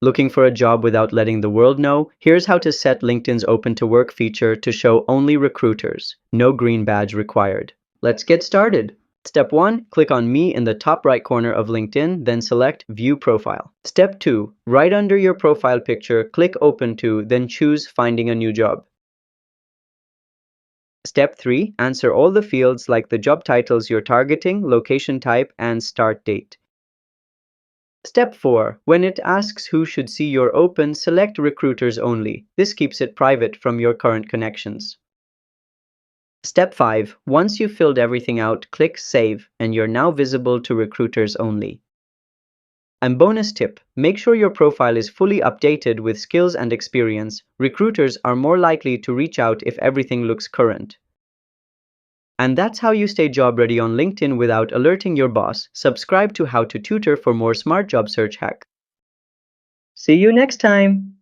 Looking for a job without letting the world know? Here's how to set LinkedIn's Open to Work feature to show only recruiters. No green badge required. Let's get started. Step 1. Click on Me in the top right corner of LinkedIn, then select View Profile. Step 2. Right under your profile picture, click Open to, then choose Finding a New Job. Step 3. Answer all the fields like the job titles you're targeting, location type, and start date. Step 4. When it asks who should see your open, select Recruiters Only. This keeps it private from your current connections. Step 5. Once you've filled everything out, click Save, and you're now visible to recruiters only. And bonus tip, make sure your profile is fully updated with skills and experience. Recruiters are more likely to reach out if everything looks current. And that's how you stay job ready on LinkedIn without alerting your boss. Subscribe to How to Tutor for more smart job search hack. See you next time!